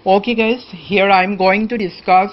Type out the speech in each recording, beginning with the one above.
Okay guys, here I am going to discuss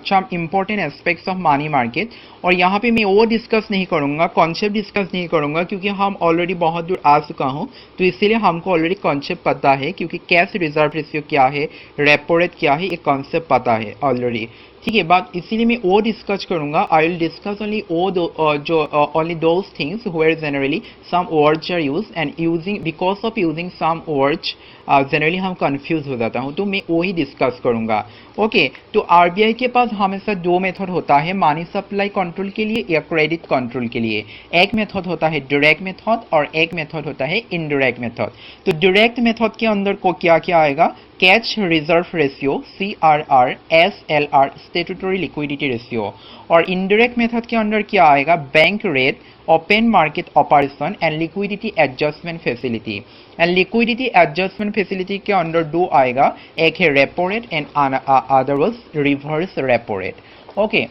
some important aspects of money market. और यहाँ पे मैं वो डिस्कस नहीं करूँगा, कॉन्सेप्ट डिस्कस नहीं करूँगा, क्योंकि हम ऑलरेडी बहुत दूर आ चुका हूँ। तो इसीलिए हमको ऑलरेडी कॉन्सेप्ट पता है, क्योंकि कैश रिजर्व रेशियो क्या है, रेपो रेट क्या है, ये कॉन्सेप्ट पता है ऑलरेडी। ठीक है, बात इसीलिए मैं वो डिस्कस करूँगा। I will discuss only only those things where generally some words are use and using because of using some words generally हम कंफ्यूज हो जाता हूँ, तो मैं वही डिस्कस करूँगा। ओके, तो आरबीआई के पास हमेशा दो मेथड होता है, मनी सप्लाई कंट्रोल के लिए या क्रेडिट कंट्रोल के लिए। एक मेथड होता है डायरेक्ट मेथड और एक मेथड होता है इनडायरेक्ट मेथड। तो डायरेक्ट मेथड के अंदर को क्या क्या आएगा, cash reserve ratio CRR, SLR statutory liquidity ratio. और इनडायरेक्ट मेथड के अंदर क्या आएगा, bank rate, open market operation and liquidity adjustment facility. And liquidity adjustment facility के अंदर दो आएगा, एक है repo rate and other was reverse repo rate. Okay,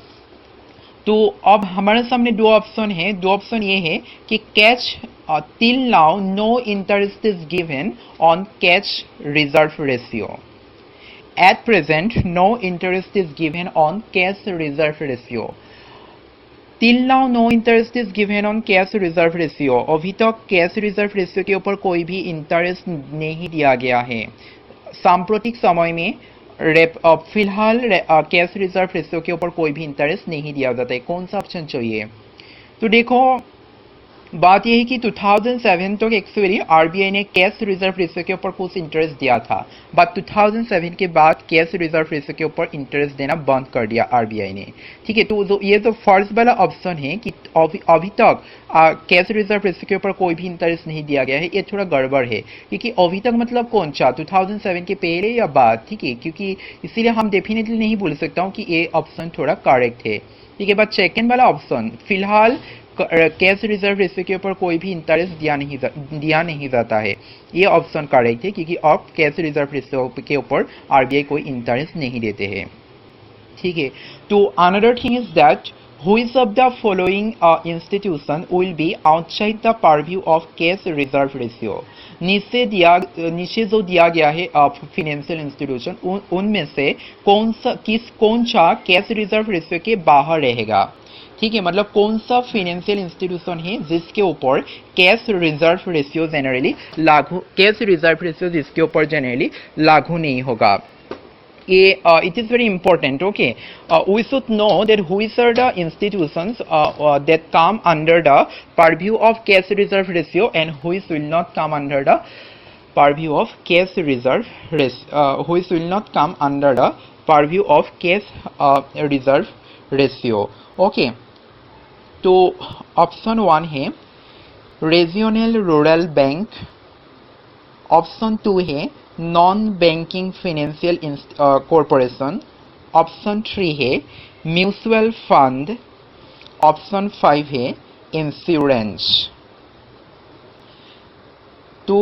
तो अब हमारे सामने दो ऑप्शन है। दो ऑप्शन ये है कि cash till now no interest is given on cash reserve ratio. At present no interest is given on cash reserve ratio. Till now no interest is given on cash reserve ratio. अभी तक cash reserve ratio के ऊपर कोई भी interest नहीं दिया गया है। सांप्रतिक समय में फिलहाल कैश रिजर्व रेशियो के ऊपर कोई भी इंटरेस्ट नहीं दिया जाता है। कौन सा ऑप्शन चाहिए? तो देखो, बात यह है कि 2007 तक एक्चुअली आरबीआई ने कैश रिजर्व रेशियो के ऊपर कुछ इंटरेस्ट दिया था, बट 2007 के बाद कैश रिजर्व रेशियो के ऊपर इंटरेस्ट देना बंद कर दिया आरबीआई ने। ठीक है, तो ये जो फर्स्ट वाला ऑप्शन है कि अभी तक कैश रिजर्व रेशियो के ऊपर कोई भी इंटरेस्ट नहीं दिया गया है, ये थोड़ा गड़बड़ है। क्योंकि अभी तक मतलब कौन सा 2007 के पहले या बाद? ठीक है, क्योंकि इसीलिए हम डेफिनेटली नहीं बोल सकता हूँ कि ये ऑप्शन थोड़ा करेक्ट है। ठीक है, बट सेकेंड वाला ऑप्शन फिलहाल कैश रिजर्व रेशियो के ऊपर कोई भी इंटरेस्ट दिया नहीं जाता है, ये ऑप्शन करेक्ट है, क्योंकि अब कैश रिजर्व रेशियो के ऊपर आरबीआई कोई इंटरेस्ट नहीं देते हैं। ठीक है, तो another thing is that which of the following institution will be outside the purview of cash reserve ratio। नीचे जो दिया गया है फाइनेंशियल इंस्टीट्यूशन, उनमें से कौन सा कैश रिजर्व रेशियो के बाहर रहेगा। ठीक है, मतलब कौन सा फाइनेंशियल इंस्टीट्यूशन है जिसके ऊपर कैश रिजर्व रेशियो जिसके ऊपर जनरली लागू नहीं होगा। It is very important. Okay, we should know that which are the institutions that come under the purview of cash reserve ratio and which will not come under the purview of cash reserve which will not come under the purview of cash reserve ratio. Okay, तो option 1 है regional rural bank, option 2 है non banking financial corporation, option 3 है mutual fund, option 5 है insurance. तो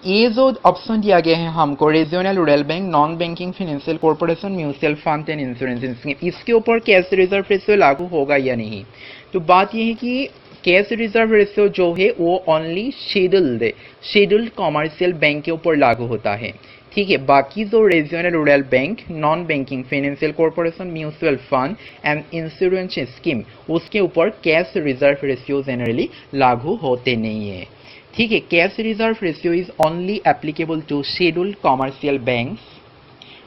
ये जो option दिया गया है हमको, regional rural bank, non banking financial corporation, mutual fund and insurance scheme, इसके ऊपर कैश रिजर्व रेशियो लागू होगा या नहीं। तो बात यह है कि कैश रिजर्व रेशियो जो है वो ओनली शेड्यूल्ड कॉमर्शियल बैंक के ऊपर लागू होता है। ठीक है, बाकी जो regional rural bank, non banking financial corporation, mutual fund and insurance scheme, उसके ऊपर कैश रिजर्व रेशियो जनरली लागू होते नहीं है। ठीक है, cash reserve ratio is only applicable to scheduled commercial banks,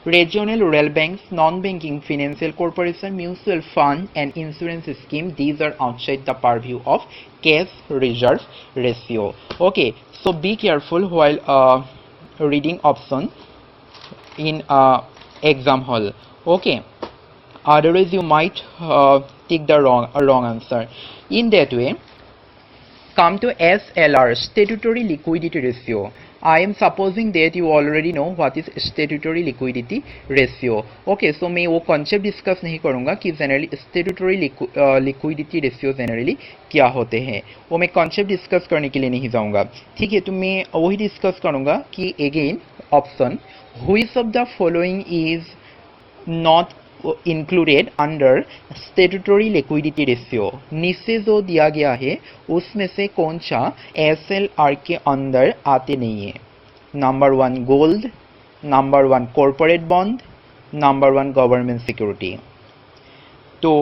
regional rural banks, non-banking financial corporation, mutual fund and insurance scheme. These are outside the purview of cash reserve ratio. Okay, so be careful while reading option in exam hall. Okay, otherwise you might take the wrong answer. In that way, come to SLR, statutory liquidity ratio. I am supposing that you already know what is statutory liquidity ratio. Okay, so मैं वो concept discuss नहीं करूँगा कि generally statutory liquidity ratio generally क्या होते हैं, वो मैं concept discuss करने के लिए नहीं जाऊँगा। ठीक है, तो मैं वही discuss करूँगा कि again option which of the following is not included under statutory liquidity ratio. नीचे जो दिया गया है उसमें से कौन सा SLR के अंदर आते नहीं है। Number 1 gold, number 1 corporate bond, number 1 government security. तो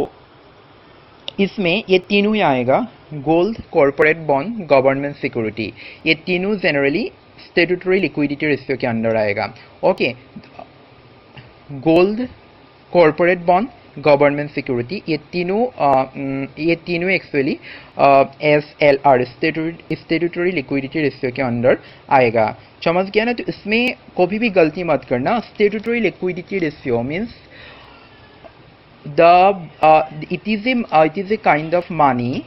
इसमें ये तीनों ही आएगा, gold, corporate bond, government security. ये तीनों जनरली स्टेट्यूटरी लिक्विडिटी रेशियो के अंदर आएगा। Okay, gold, corporate bond, government security, ये तीनों actually SLR statutory liquidity ratio के अंदर आएगा। समझ गया ना? तो इसमें कभी भी गलती मत करना। Statutory liquidity ratio means it is a kind of money.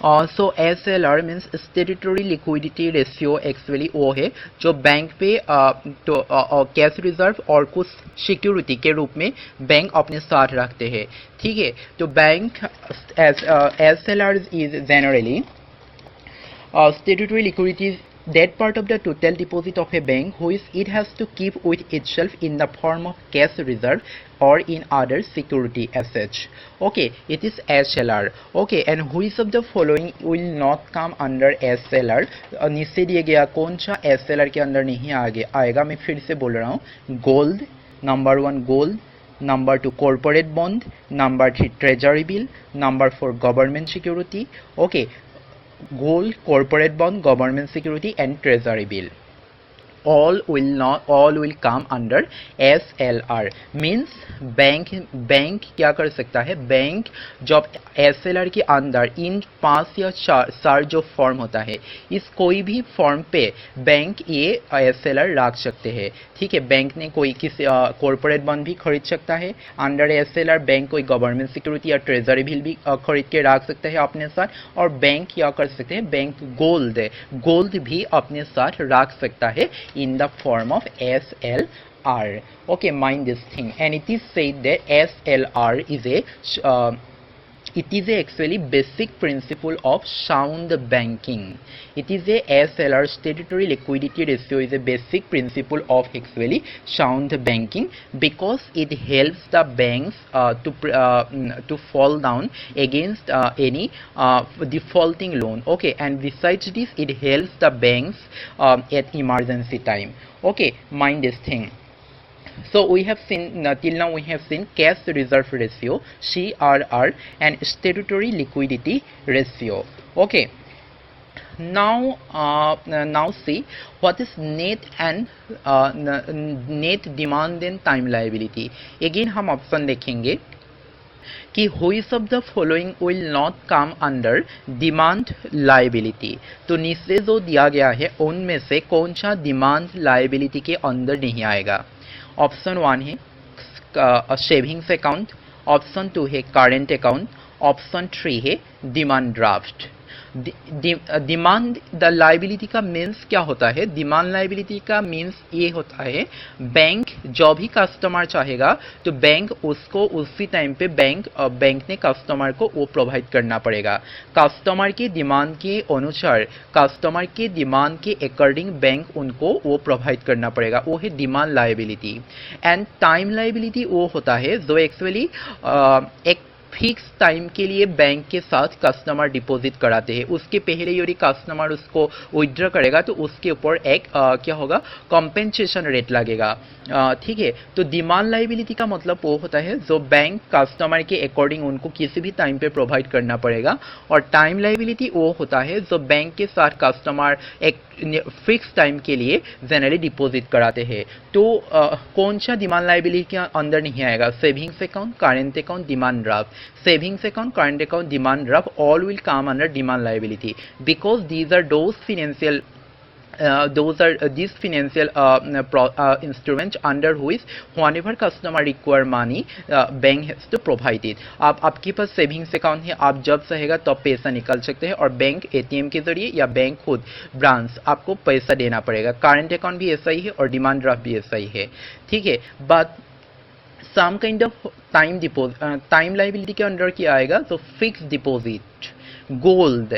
So SLR means statutory liquidity ratio actually वो है जो बैंक पे तो कैश रिजर्व और कुछ सिक्योरिटी के रूप में बैंक अपने साथ रखते हैं। ठीक है, तो bank SLR is generally statutory liquidity is that part of the total deposit of a bank which it has to keep with itself in the form of cash reserve or in other security assets. Okay, it is SLR. Okay, and which of the following will not come under SLR? नीचे दिए गया कौन सा SLR के अंदर नहीं आएगा? मैं फिर से बोल रहा हूँ, gold, number 1 gold, number 2 corporate bond, number 3 treasury bill, number 4 government security. Okay, gold, corporate bond, government security and treasury bill all will come under SLR। means bank क्या कर सकता है? बैंक जब SLR के अंदर इन 5 या 4 जो फॉर्म होता है, इस कोई भी फॉर्म पे बैंक ये SLR रख सकते हैं। ठीक है, बैंक ने कोई किसी कॉर्पोरेट बॉन्ड भी खरीद सकता है अंडर SLR, बैंक कोई गवर्नमेंट सिक्योरिटी या ट्रेजरी बिल भी खरीद के रख सकता है अपने साथ, और बैंक क्या कर सकते हैं? बैंक गोल्ड भी अपने साथ रख सकता है in the form of SLR. Okay, mind this thing. And it is said that SLR is actually basic principle of sound banking. It is a SLR statutory liquidity ratio is a basic principle of actually sound banking because it helps the banks to fall down against any defaulting loan. Okay, and besides this, it helps the banks at emergency time. Okay, mind this thing. So we have seen till now we have seen cash reserve ratio CRR and statutory liquidity ratio. Okay, now see what is net demand and time liability. Again हम option देखेंगे कि which of the following will not come under demand liability। तो नीचे जो दिया गया है उनमें से कौन सा डिमांड लाइबिलिटी के अंदर नहीं आएगा? ऑप्शन 1 है सेविंग्स अकाउंट, ऑप्शन 2 है करेंट अकाउंट, ऑप्शन 3 है demand draft. Demand the liability का मीन्स क्या होता है? डिमांड लाइबिलिटी का मीन्स ये होता है, बैंक जो भी कस्टमर चाहेगा तो बैंक उसको उसी टाइम पे बैंक ने कस्टमर को वो प्रोवाइड करना पड़ेगा। कस्टमर की डिमांड के अनुसार, कस्टमर के डिमांड के अकॉर्डिंग बैंक उनको वो प्रोवाइड करना पड़ेगा, वो है demand liability. And time liability वो होता है जो एक्चुअली एक फिक्स टाइम के लिए बैंक के साथ कस्टमर डिपॉजिट कराते हैं, उसके पहले यदि कस्टमर उसको विथड्रॉ करेगा तो उसके ऊपर एक क्या होगा? कॉम्पेंसेशन रेट लगेगा। ठीक है, तो डिमांड लाइबिलिटी का मतलब वो होता है जो बैंक कस्टमर के अकॉर्डिंग उनको किसी भी टाइम पे प्रोवाइड करना पड़ेगा, और टाइम लाइबिलिटी वो होता है जो बैंक के साथ कस्टमर एक फिक्स टाइम के लिए जनरली डिपॉजिट कराते हैं। तो कौन सा डिमांड लाइबिलिटी के अंदर नहीं आएगा? Savings account, current account, demand draft. Savings account, current account, demand draft, all will come under demand liability because these are those financial instruments under which whenever customer require money, bank has to provide it। आपके पास savings account है, आप जब चाहेगा तब तो पैसा निकाल सकते हैं, और बैंक ATM के जरिए या बैंक खुद ब्रांच आपको पैसा देना पड़ेगा। करंट अकाउंट भी ऐसा ही है और डिमांड ड्राफ्ट भी ऐसा ही है। ठीक है, but some kind of time liability के अंडर क्या आएगा? तो fix deposit, gold,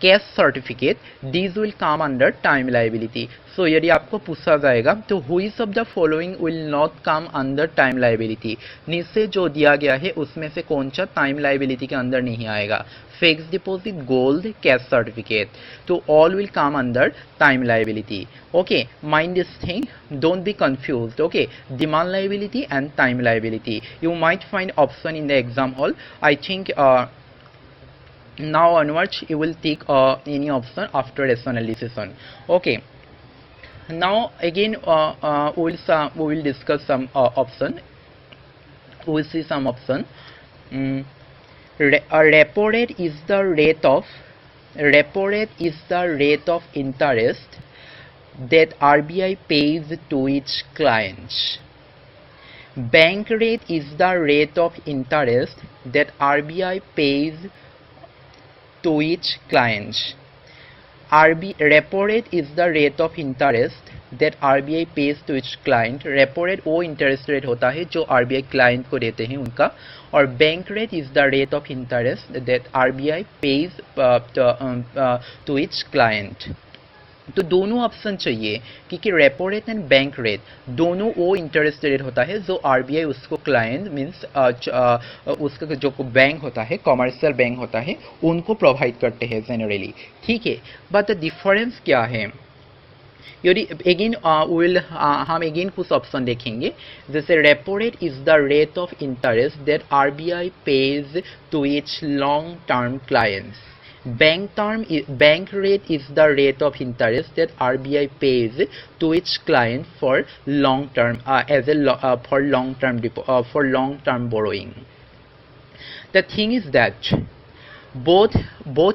cash certificate, these will come under time liability। सो यदि आपको पूछा जाएगा तो which of the following will not come under time liability, नीचे जो दिया गया है उसमें से कौन सा टाइम लाइबिलिटी के अंदर नहीं आएगा? fixed deposit, gold, cash certificate. So all will come under time liability. Okay, mind this thing, don't be confused. Okay, demand liability and time liability. You might find option in the exam hall. I think now onwards you will take any option after rational decision. Okay, now again we will discuss some option. We will see some option. A repo rate is the rate of interest that RBI pays to its clients. Bank rate is the rate of interest that RBI pays to its clients. Repo rate is the rate of interest that RBI pays to its client. Repo rate वो interest rate होता है जो RBI client को देते हैं उनका, और bank rate is the rate of interest that RBI pays to its client. तो दोनों ऑप्शन चाहिए क्योंकि repo rate and bank rate दोनों वो इंटरेस्ट रेट होता है जो RBI उसको क्लाइंट मीन्स उसका जो बैंक होता है, कमर्शियल बैंक होता है, उनको प्रोवाइड करते हैं जनरली. ठीक है, बट द डिफरेंस क्या है? यदि अगेन हम अगेन कुछ ऑप्शन देखेंगे, जैसे repo rate is the rate of interest that RBI pays to its long term clients. Bank rate is the rate of interest that RBI pays to its client for long term for long term borrowing. The thing is that both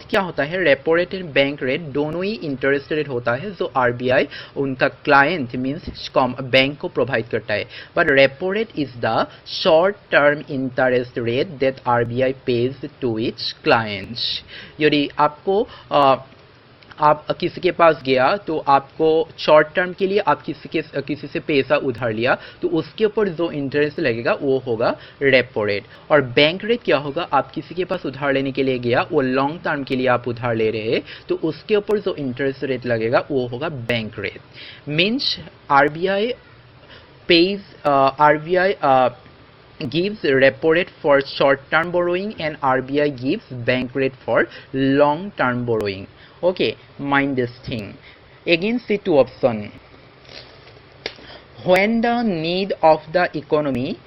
क्या होता है, repo rate and bank rate दोनों ही interest rate होता है जो RBI उनका client means bank को प्रोवाइड करता है. But repo rate is the short term interest rate that RBI pays to its clients. यदि आपको आप किसी के पास गया तो आपको शॉर्ट टर्म के लिए आप किसी से पैसा उधार लिया तो उसके ऊपर जो इंटरेस्ट लगेगा वो होगा रेपो रेट. और बैंक रेट क्या होगा, आप किसी के पास उधार लेने के लिए गया, वो लॉन्ग टर्म के लिए आप उधार ले रहे हैं तो उसके ऊपर जो इंटरेस्ट रेट लगेगा वो होगा bank rate. Means RBI gives repo rate for short term borrowing and RBI gives bank rate for long term borrowing. Okay, mind this thing. Again, see two option. When the need of the economy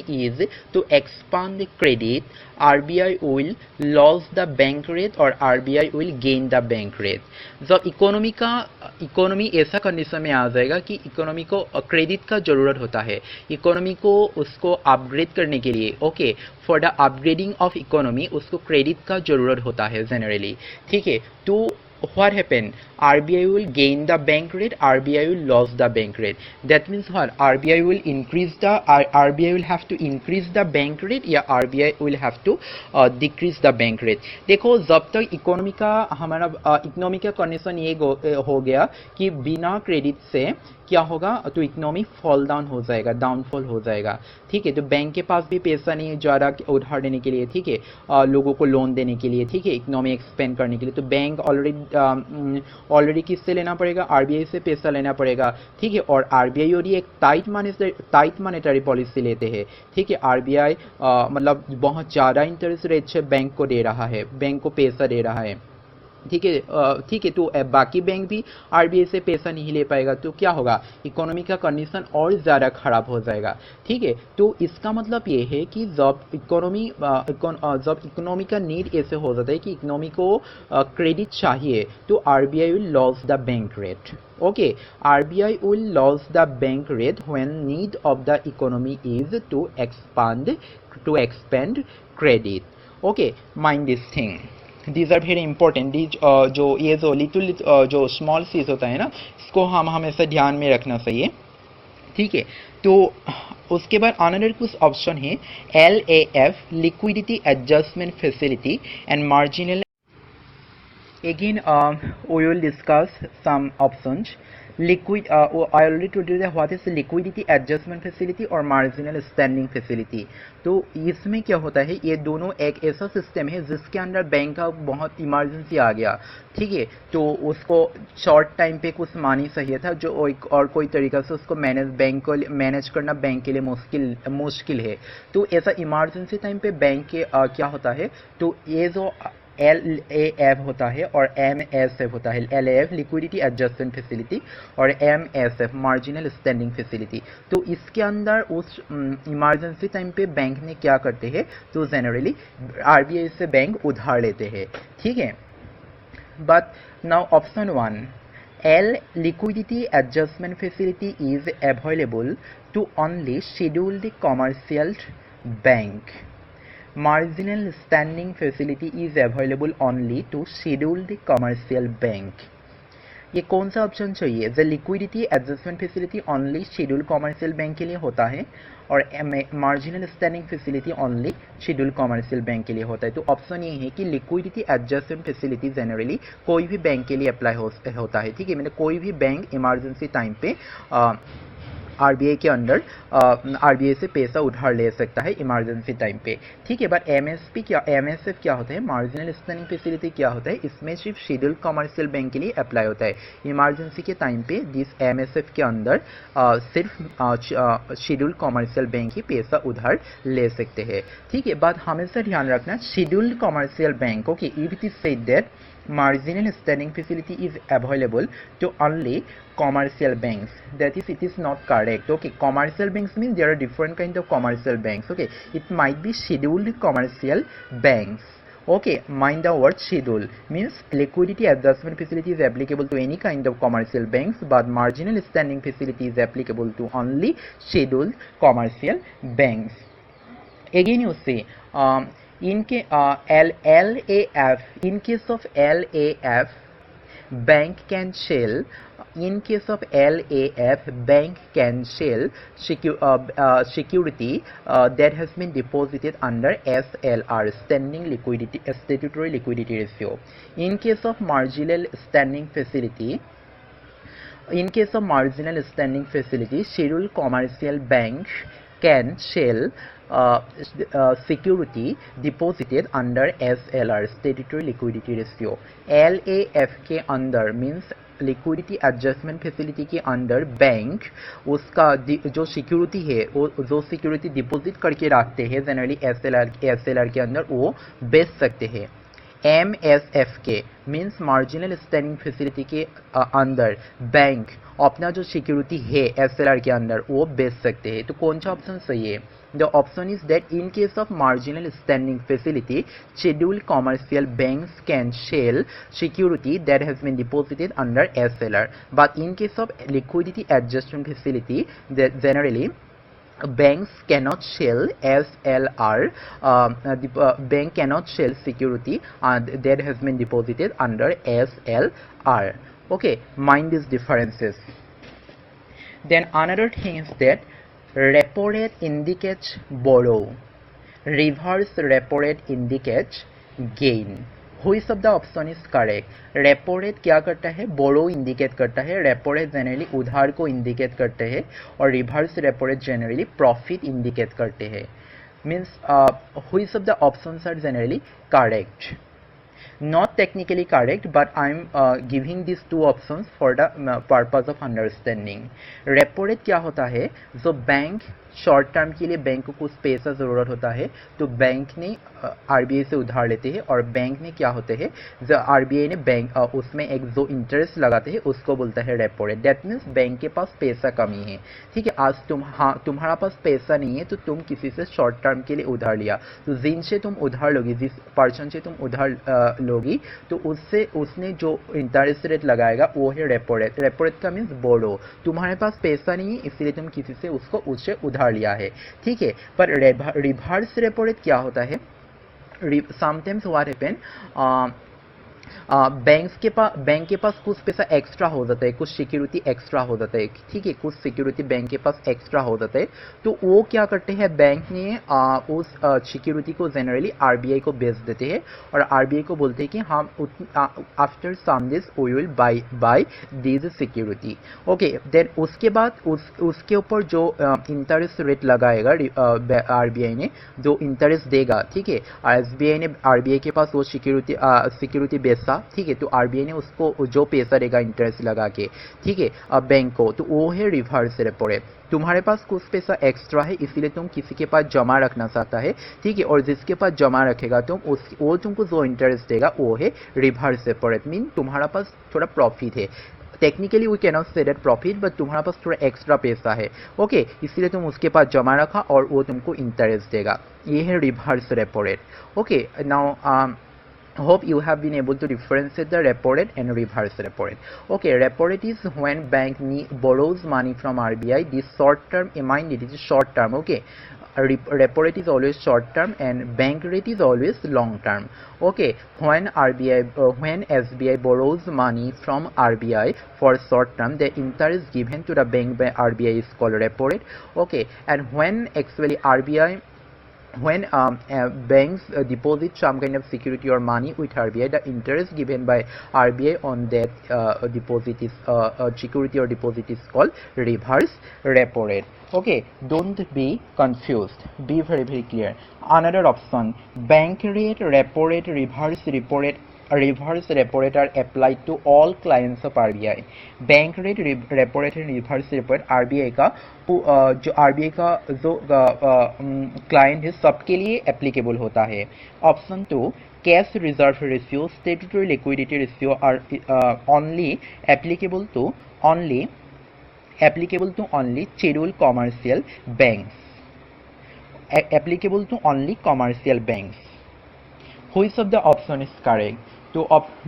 is to expand the credit, RBI will lose the bank rate or RBI will gain the bank rate. जब economy ऐसा condition में आ जाएगा कि economy को credit का जरूरत होता है, इकोनॉमी को उसको अपग्रेड करने के लिए, okay, for the upgrading of economy उसको क्रेडिट का जरूरत होता है जनरली. ठीक है, तो what happen? RBI will gain the bank rate, RBI will lose the bank rate. That means what? RBI will have to increase the bank rate या RBI will have to decrease the bank rate. देखो, जब तक economy का condition ये हो गया कि बिना क्रेडिट से क्या होगा तो इकोनॉमी फॉल डाउन हो जाएगा, डाउनफॉल हो जाएगा. ठीक है, तो बैंक के पास भी पैसा नहीं है ज़्यादा उधार देने के लिए, ठीक है, लोगों को लोन देने के लिए, ठीक है, इकोनॉमी एक्सपेंड करने के लिए. तो बैंक ऑलरेडी किससे लेना पड़ेगा? RBI से पैसा लेना पड़ेगा. ठीक है, और RBI और ये एक टाइट मॉनेटरी पॉलिसी लेते हैं. ठीक है, RBI मतलब बहुत ज़्यादा इंटरेस्ट रेट से बैंक को दे रहा है, बैंक को पैसा दे रहा है. ठीक है, तो बाकी बैंक भी RBI से पैसा नहीं ले पाएगा तो क्या होगा, इकोनॉमी का कंडीशन और ज़्यादा खराब हो जाएगा. ठीक है, तो इसका मतलब ये है कि जब इकोनॉमी का नीड ऐसे हो जाता है कि इकोनॉमी को क्रेडिट चाहिए तो RBI will lose the bank rate. Okay, RBI will lose the bank rate when need of the economy is to expand credit. Okay, mind this thing. These are very important. जो ये जो little जो small चीज़ होता है ना, इसको हम हमेशा ध्यान में रखना चाहिए. ठीक है, तो उसके बाद अनदर कुछ ऑप्शन है LAF, liquidity adjustment facility and marginal. Again, we will discuss some options. liquid I already told you that what is liquidity adjustment facility और marginal standing facility। तो इसमें क्या होता है, ये दोनों एक ऐसा सिस्टम है जिसके अंदर बैंक का बहुत इमरजेंसी आ गया, ठीक है, तो उसको शॉर्ट टाइम पे कुछ मनी चाहिए था जो और कोई तरीका से उसको मैनेज करना बैंक के लिए मुश्किल है। तो ऐसा इमरजेंसी टाइम पे बैंक के क्या होता है, तो ये जो LAF होता है और MSF होता है, LAF लिक्विडिटी एडजस्टमेंट फैसिलिटी और MSF मार्जिनल स्टैंडिंग फैसिलिटी। तो इसके अंदर उस इमरजेंसी टाइम पे बैंक ने क्या करते हैं, तो जनरली RBI से बैंक उधार लेते हैं, ठीक है। But now option 1, L liquidity adjustment facility is available to only scheduled commercial bank. Marginal standing facility is available only to scheduled commercial bank. ये कौन सा ऑप्शन चाहिए? The liquidity adjustment facility only schedule commercial bank के लिए होता है और marginal standing facility only schedule commercial bank के लिए होता है। तो ऑप्शन ये है कि लिक्विडिटी एडजस्टमेंट फैसिलिटी जनरली कोई भी बैंक के लिए अप्लाई होता है, ठीक है, मतलब कोई भी बैंक इमरजेंसी टाइम पे RBI के अंडर RBI से पैसा उधार ले सकता है इमरजेंसी टाइम पे, ठीक है। बट MSF क्या होता है, मार्जिनल स्टैंडिंग फैसिलिटी क्या होता है, इसमें सिर्फ शेड्यूल कमर्शियल बैंक के लिए अप्लाई होता है। इमरजेंसी के टाइम पे दिस MSF के अंदर सिर्फ शेड्यूल कमर्शियल बैंक ही पैसा उधार ले सकते हैं, ठीक है। बट हमेशा ध्यान रखना, schedule commercial bank, okay, if it is said that marginal standing facility is available to only commercial banks, that is, it is not correct, okay. Commercial banks means there are different kind of commercial banks, okay. It might be scheduled commercial banks, okay. Mind the word schedule, means liquidity adjustment facility is applicable to any kind of commercial banks, but marginal standing facility is applicable to only scheduled commercial banks. Again you say in LAF, in case of LAF, bank can sell. In case of LAF, bank can sell security that has been deposited under SLR, standing liquidity, statutory liquidity ratio. In case of marginal standing facility, in case of marginal standing facility, scheduled commercial bank can sell security deposited under SLR, statutory liquidity ratio. LAF के अंदर means liquidity adjustment facility के under bank उसका जो security है, वो जो security deposit करके रखते हैं जनरली SLR के अंदर, वो बेच सकते हैं। MSF के मीन्स मार्जिनल स्टैंडिंग फैसिलिटी के अंदर बैंक अपना जो सिक्योरिटी है SLR के अंदर वो बेच सकते हैं। तो कौन सा ऑप्शन सही है? The option is that in case of marginal standing facility, scheduled commercial banks can sell security that has been deposited under SLR, but in case of liquidity adjustment facility generally banks cannot sell SLR, bank cannot sell security that has been deposited under SLR, okay. Mind these differences. Then another thing is that repo rate indicates borrow, reverse repo rate indicates gain. Which of the option is correct? Repo rate क्या करता है, बोरो indicate करता है, repo rate generally उधार को indicate करते हैं और reverse repo rate generally profit indicate करते हैं। Means which of the options are generally correct? Not technically correct, but I'm giving these two options for the purpose of understanding. Repo rate क्या होता है, जो bank short term के लिए bank को कुछ पैसा ज़रूरत होता है तो बैंक ने RBI से उधार लेते हैं और बैंक में क्या होते हैं, जो RBI ने बैंक उसमें एक जो इंटरेस्ट लगाते हैं उसको बोलता है repo rate. That means bank के पास पैसा कमी है, ठीक है, आज तुम्हारा पास पैसा नहीं है तो तुम किसी से शॉर्ट टर्म के लिए उधार लिया, तो जिनसे तुम उधार लोगी, जिस पर्सन से तुम उधार लोगी, तो उसने जो इंटरेस्ट रेट लगाएगा वो है रेपो रेट। रेपो रेट का मीन्स बोरो, तुम्हारे पास पैसा नहीं है इसलिए तुम किसी से उससे उधार लिया है, ठीक है। पर रिवर्स रेपो रेट क्या होता है, sometimes what happen, बैंक के पास कुछ पैसा एक्स्ट्रा हो जाता है, कुछ सिक्योरिटी एक्स्ट्रा हो जाता है, ठीक है, कुछ सिक्योरिटी बैंक के पास एक्स्ट्रा हो जाता है। तो वो क्या करते हैं, बैंक ने उस सिक्योरिटी को जनरली आरबीआई को बेच देते हैं और आरबीआई को बोलते हैं कि हम after some this we will buy this security. Okay, then उसके बाद उसके ऊपर जो इंटरेस्ट रेट लगाएगा आरबीआई ने, जो इंटरेस्ट देगा, ठीक है, एसबीआई ने आरबीआई के पास वो सिक्योरिटी बेचा, ठीक है, तो आरबीआई ने उसको जो पैसा देगा इंटरेस्ट लगा के, ठीक है, बैंक को, तो वो है रिवर्स रेपो रेट। तुम्हारे पास कुछ पैसा एक्स्ट्रा है, इसीलिए तुम किसी के पास जमा रखना चाहता है, ठीक है, और जिसके पास जमा रखेगा तुम वो तुमको जो इंटरेस्ट देगा वो है रिवर्स रेपो रेट। मीन तुम्हारा पास थोड़ा प्रॉफिट है, technically we cannot say that profit, but तुम्हारा पास थोड़ा एक्स्ट्रा पैसा है, ओके, इसलिए तुम उसके पास जमा रखा और वो तुमको इंटरेस्ट देगा। ये है reverse repo rate. Okay, now hope you have been able to differentiate the repo rate and reverse repo rate. Okay, repo rate is when bank borrows money from RBI. This short term, mind it is short term. Okay, repo rate is always short term and bank rate is always long term. Okay, when when SBI borrows money from RBI for short term, the interest given to the bank by RBI is called repo rate. Okay, and when actually when banks deposit some kind of security or money with RBI, the interest given by RBI on that deposit is security or deposit is called reverse repo rate. Okay, don't be confused, be very clear. Another option, bank rate, repo rate, reverse repo rate, reverse repo rate are applied to all clients of RBI. Bank rate, repo rate and reverse repo rate RBI का जो client है सबके लिए applicable होता है। Option 2, cash reserve ratio, statutory liquidity ratio are only applicable to only scheduled commercial banks. Applicable to only commercial banks. Which of the option is correct? तो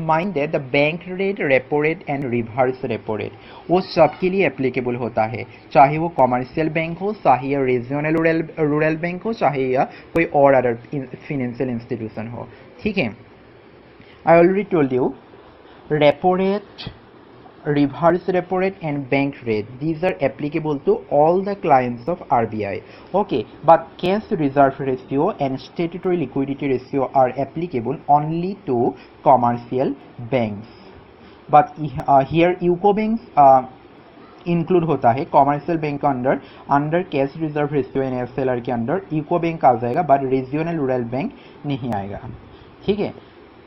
mind that the bank rate, repo rate and reverse repo rate वो सबके लिए applicable होता है, चाहे वो commercial bank हो, चाहे या रीजनल रूरल बैंक हो, चाहे या कोई और अदर फिनेंशियल इंस्टीट्यूशन हो, ठीक है। I already told you, repo rate, reverse repo rate and bank rate, these are applicable to all the clients of RBI. Okay, but cash reserve ratio and statutory liquidity ratio are applicable only to commercial banks. But here UCO banks include होता है commercial bank का under cash reserve ratio and FLR के under UCO bank आ जाएगा, but regional rural bank नहीं आएगा, ठीक है।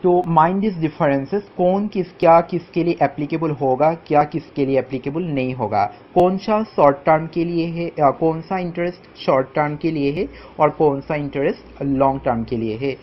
तो माइंड दिस डिफरेंसेस, कौन क्या किसके लिए एप्लीकेबल होगा, क्या किसके लिए एप्लीकेबल नहीं होगा, कौन सा शॉर्ट टर्म के लिए है, कौन सा इंटरेस्ट शॉर्ट टर्म के लिए है और कौन सा इंटरेस्ट लॉन्ग टर्म के लिए है,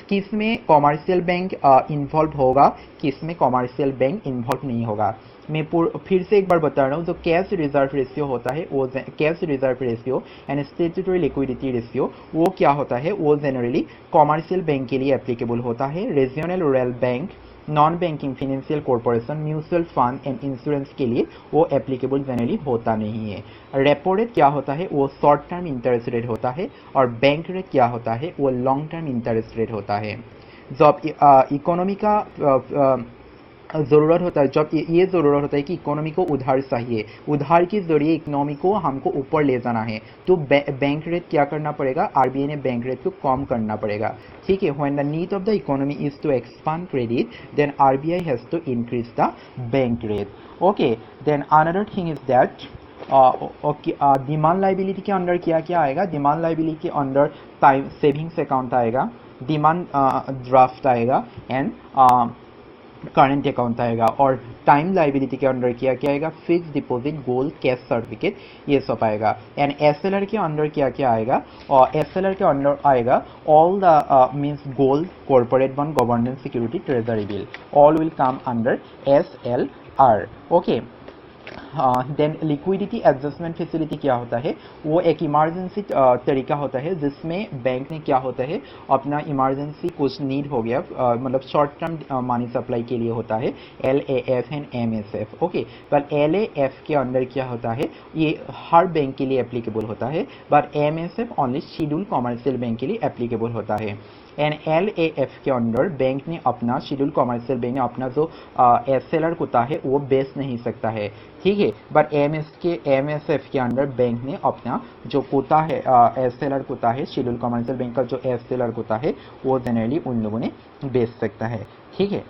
किस में कॉमर्शियल बैंक इन्वॉल्व होगा, किस में कॉमर्शियल बैंक इन्वॉल्व नहीं होगा। मैं फिर से एक बार बता रहा हूँ, जो कैश रिजर्व रेशियो होता है वो cash reserve ratio and statutory liquidity ratio वो क्या होता है, वो जनरली कॉमर्शियल बैंक के लिए एप्लीकेबल होता है। Regional rural bank, non banking financial corporation, mutual fund and insurance के लिए वो एप्लीकेबल जनरली होता नहीं है। रेपो रेट क्या होता है, वो शॉर्ट टर्म इंटरेस्ट रेट होता है, और बैंक रेट क्या होता है, वो लॉन्ग टर्म इंटरेस्ट रेट होता है। जब इकोनॉमी का ज़रूरत होता है, जब ये ज़रूरत होता है कि इकोनॉमी को उधार चाहिए, उधार के जरिए इकोनॉमी को हमको ऊपर ले जाना है, तो बैंक रेट क्या करना पड़ेगा, आरबीआई ने बैंक रेट को कम करना पड़ेगा, ठीक है। When the need of the economy is to expand credit, then RBI has to increase the bank rate. Okay, then another thing is that demand liability के अंडर क्या क्या आएगा, डिमांड लाइबिलिटी के अंडर टाइम सेविंग्स अकाउंट आएगा, demand draft आएगा and current account आएगा, और time liability के अंडर क्या क्या आएगा, fix deposit, gold, cash certificate, ये सब आएगा। एंड एसएलआर के अंडर क्या क्या आएगा, और एसएलआर के अंडर आएगा all the means gold, corporate bond, government security, treasury bill, all will come under SLR. Okay, then liquidity adjustment facility क्या होता है, वो एक इमरजेंसी तरीका होता है जिसमें बैंक ने क्या होता है, अपना इमरजेंसी कुछ नीड हो गया, मतलब शॉर्ट टर्म मनी सप्लाई के लिए होता है LAF एंड MSF। ओके, पर LAF के अंदर क्या होता है, ये हर बैंक के लिए एप्लीकेबल होता है, but MSF only schedule commercial bank के लिए एप्लीकेबल होता है। NLAF के अंडर बैंक ने अपना शेड्यूल कमर्शियल बैंक ने अपना जो SLR कोता है वो बेच नहीं सकता है, ठीक है। बट MSF के अंडर बैंक ने अपना जो कोता है SLR कोता है, शेड्यूल कमर्शियल बैंक का जो SLR कोता है वो जनरली उन लोगों ने बेच सकता है, ठीक है।